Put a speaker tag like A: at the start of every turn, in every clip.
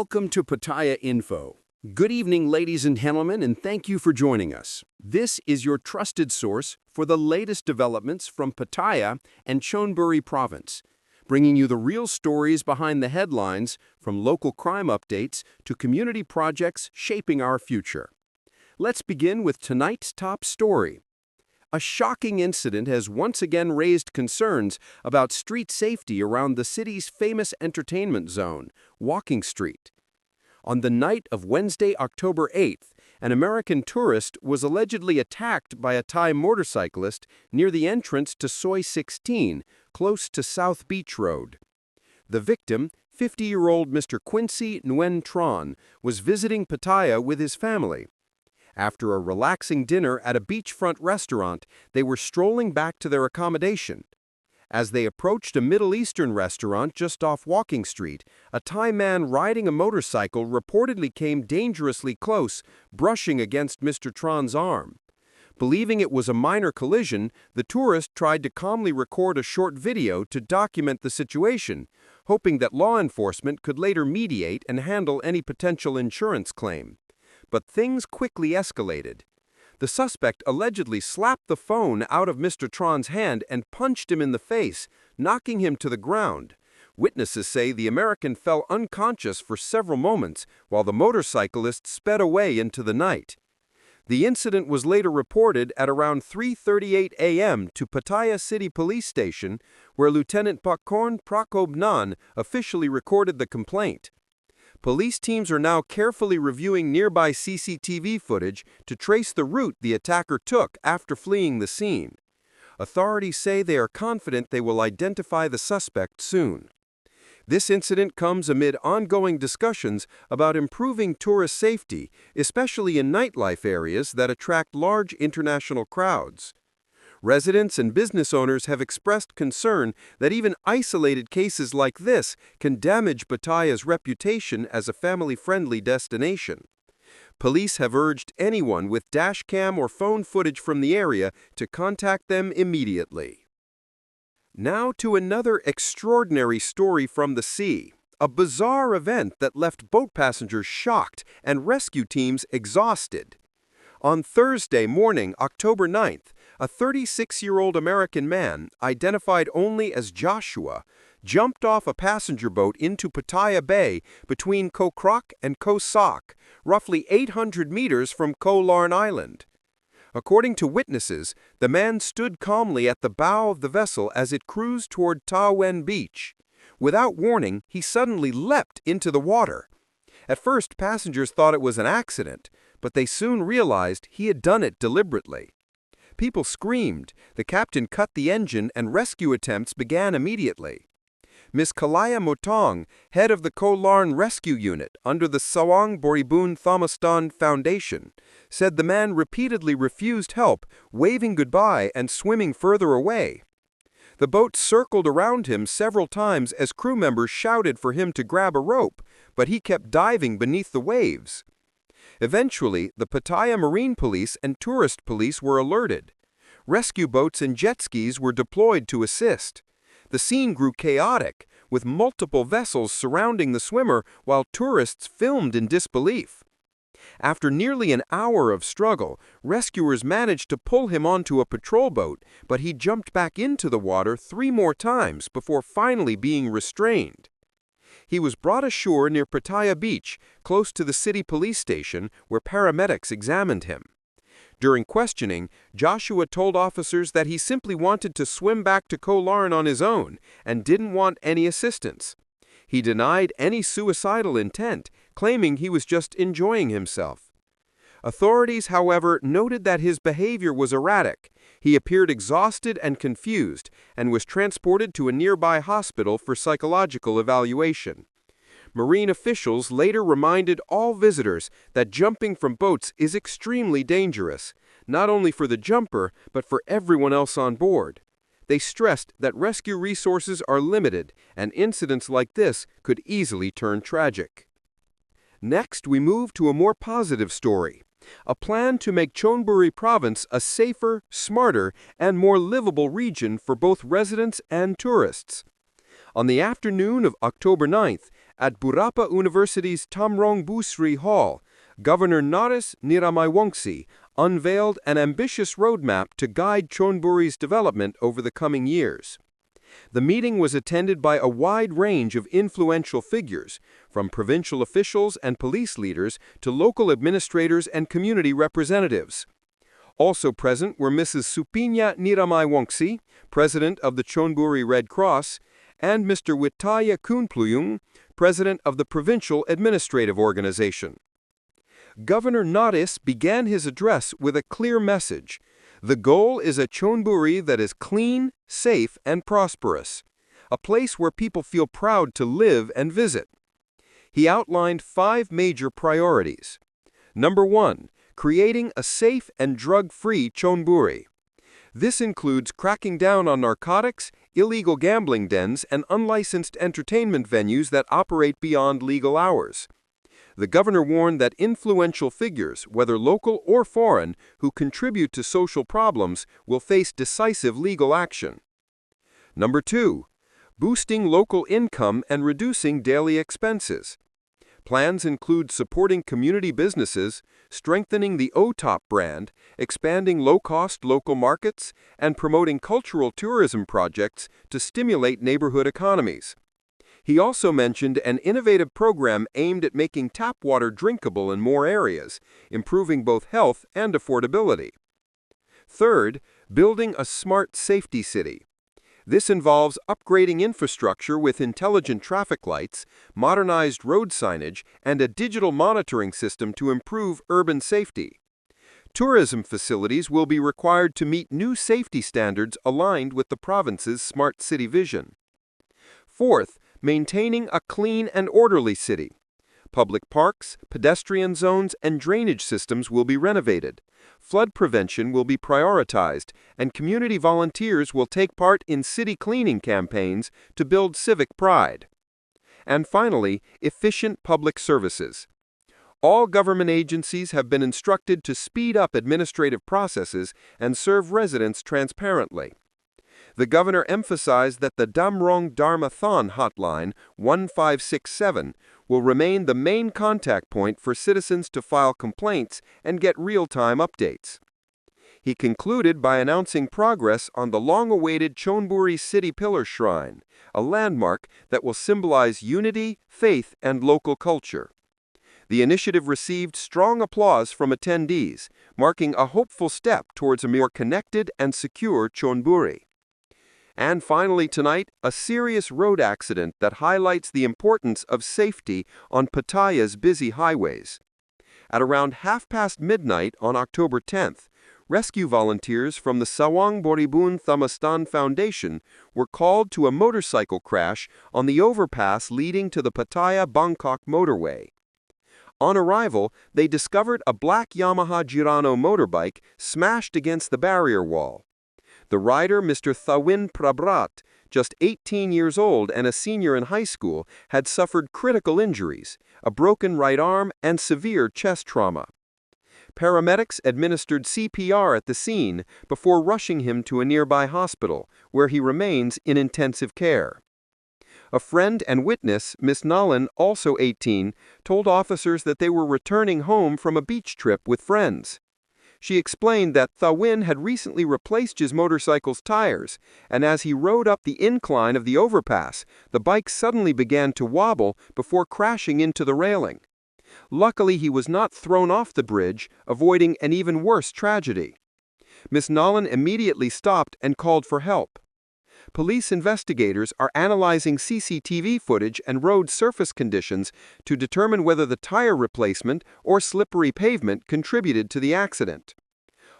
A: Welcome to Pattaya Info. Good evening, ladies and gentlemen, and thank you for joining us. This is your trusted source for the latest developments from Pattaya and Chonburi province, bringing you the real stories behind the headlines, from local crime updates to community projects shaping our future. Let's begin with tonight's top story. A shocking incident has once again raised concerns about street safety around the city's famous entertainment zone, Walking Street. On the night of Wednesday, October 8th, an American tourist was allegedly attacked by a Thai motorcyclist near the entrance to Soi 16, close to South Beach Road. The victim, 50-year-old Mr. Quincy Nguyen Tron, was visiting Pattaya with his family. After a relaxing dinner at a beachfront restaurant, they were strolling back to their accommodation. As they approached a Middle Eastern restaurant just off Walking Street, a Thai man riding a motorcycle reportedly came dangerously close, brushing against Mr. Tron's arm. Believing it was a minor collision, the tourist tried to calmly record a short video to document the situation, hoping that law enforcement could later mediate and handle any potential insurance claim. But things quickly escalated. The suspect allegedly slapped the phone out of Mr. Tron's hand and punched him in the face, knocking him to the ground. Witnesses say the American fell unconscious for several moments while the motorcyclist sped away into the night. The incident was later reported at around 3:38 a.m. to Pattaya City Police Station, where Lieutenant Pakkorn Prakobnan officially recorded the complaint. Police teams are now carefully reviewing nearby CCTV footage to trace the route the attacker took after fleeing the scene. Authorities say they are confident they will identify the suspect soon. This incident comes amid ongoing discussions about improving tourist safety, especially in nightlife areas that attract large international crowds. Residents and business owners have expressed concern that even isolated cases like this can damage Pattaya's reputation as a family-friendly destination. Police have urged anyone with dashcam or phone footage from the area to contact them immediately. Now to another extraordinary story from the sea. A bizarre event that left boat passengers shocked and rescue teams exhausted. On Thursday morning, October 9th, a 36-year-old American man, identified only as Joshua, jumped off a passenger boat into Pattaya Bay between Koh Krak and Koh Sak, roughly 800 meters from Koh Larn Island. According to witnesses, the man stood calmly at the bow of the vessel as it cruised toward Ta Wen Beach. Without warning, he suddenly leapt into the water. At first, passengers thought it was an accident, but they soon realized he had done it deliberately. People screamed, the captain cut the engine, and rescue attempts began immediately. Ms. Kalaya Motong, head of the Koh Larn Rescue Unit under the Sawang Boribun Thomastan Foundation, said the man repeatedly refused help, waving goodbye and swimming further away. The boat circled around him several times as crew members shouted for him to grab a rope, but he kept diving beneath the waves. Eventually, the Pattaya Marine Police and Tourist Police were alerted. Rescue boats and jet skis were deployed to assist. The scene grew chaotic, with multiple vessels surrounding the swimmer while tourists filmed in disbelief. After nearly an hour of struggle, rescuers managed to pull him onto a patrol boat, but he jumped back into the water 3 more times before finally being restrained. He was brought ashore near Pattaya Beach, close to the city police station, where paramedics examined him. During questioning, Joshua told officers that he simply wanted to swim back to Koh Larn on his own and didn't want any assistance. He denied any suicidal intent, claiming he was just enjoying himself. Authorities, however, noted that his behavior was erratic. He appeared exhausted and confused, and was transported to a nearby hospital for psychological evaluation. Marine officials later reminded all visitors that jumping from boats is extremely dangerous, not only for the jumper, but for everyone else on board. They stressed that rescue resources are limited, and incidents like this could easily turn tragic. Next, we move to a more positive story. A plan to make Chonburi province a safer, smarter, and more livable region for both residents and tourists. On the afternoon of October 9th, At Burapa University's Tamrong Busri Hall, Governor Naris Niramaiwongsi unveiled an ambitious roadmap to guide Chonburi's development over the coming years. The meeting was attended by a wide range of influential figures, from provincial officials and police leaders to local administrators and community representatives. Also present were Mrs. Supinya Niramaiwongsi, president of the Chonburi Red Cross, and Mr. Witaya Kunpluyung, president of the Provincial Administrative Organization. Governor Naris began his address with a clear message. The goal is a Chonburi that is clean, safe, and prosperous, a place where people feel proud to live and visit. He outlined 5 major priorities. Number 1, creating a safe and drug-free Chonburi. This includes cracking down on narcotics, illegal gambling dens, and unlicensed entertainment venues that operate beyond legal hours. The governor warned that influential figures, whether local or foreign, who contribute to social problems will face decisive legal action. Number 2, boosting local income and reducing daily expenses. Plans include supporting community businesses, strengthening the OTOP brand, expanding low-cost local markets, and promoting cultural tourism projects to stimulate neighborhood economies. He also mentioned an innovative program aimed at making tap water drinkable in more areas, improving both health and affordability. Third, building a smart safety city. This involves upgrading infrastructure with intelligent traffic lights, modernized road signage, and a digital monitoring system to improve urban safety. Tourism facilities will be required to meet new safety standards aligned with the province's smart city vision. Fourth, maintaining a clean and orderly city. Public parks, pedestrian zones, and drainage systems will be renovated. Flood prevention will be prioritized, and community volunteers will take part in city cleaning campaigns to build civic pride. And finally, efficient public services. All government agencies have been instructed to speed up administrative processes and serve residents transparently. The governor emphasized that the Damrong Dharmathon hotline 1567 will remain the main contact point for citizens to file complaints and get real-time updates. He concluded by announcing progress on the long-awaited Chonburi City Pillar Shrine, a landmark that will symbolize unity, faith, and local culture. The initiative received strong applause from attendees, marking a hopeful step towards a more connected and secure Chonburi. And finally tonight, a serious road accident that highlights the importance of safety on Pattaya's busy highways. At around midnight on October 10th, rescue volunteers from the Sawang Boribun Thamastan Foundation were called to a motorcycle crash on the overpass leading to the Pattaya-Bangkok Motorway. On arrival, they discovered a black Yamaha Girano motorbike smashed against the barrier wall. The rider, Mr. Thawin Prabrat, just 18 years old and a senior in high school, had suffered critical injuries, a broken right arm, and severe chest trauma. Paramedics administered CPR at the scene before rushing him to a nearby hospital, where he remains in intensive care. A friend and witness, Miss Nalan, also 18, told officers that they were returning home from a beach trip with friends. She explained that Thawin had recently replaced his motorcycle's tires, and as he rode up the incline of the overpass, the bike suddenly began to wobble before crashing into the railing. Luckily, he was not thrown off the bridge, avoiding an even worse tragedy. Miss Nalan immediately stopped and called for help. Police investigators are analyzing CCTV footage and road surface conditions to determine whether the tire replacement or slippery pavement contributed to the accident.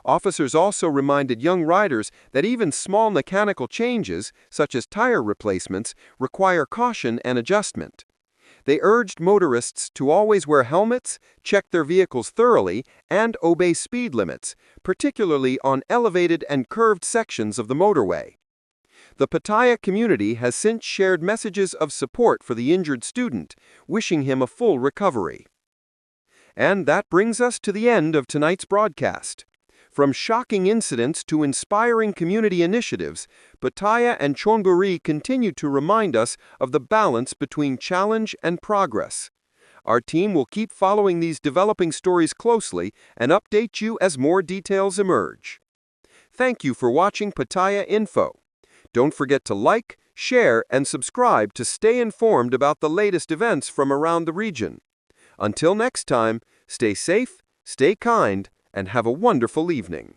A: Officers also reminded young riders that even small mechanical changes, such as tire replacements, require caution and adjustment. They urged motorists to always wear helmets, check their vehicles thoroughly, and obey speed limits, particularly on elevated and curved sections of the motorway. The Pattaya community has since shared messages of support for the injured student, wishing him a full recovery. And that brings us to the end of tonight's broadcast.
B: From shocking incidents to inspiring community initiatives, Pattaya and Chonburi continue to remind us of the balance between challenge and progress. Our team will keep following these developing stories closely and update you as more details emerge. Thank you for watching Pattaya Info. Don't forget to like, share, and subscribe to stay informed about the latest events from around the region. Until next time, stay safe, stay kind, and have a wonderful evening.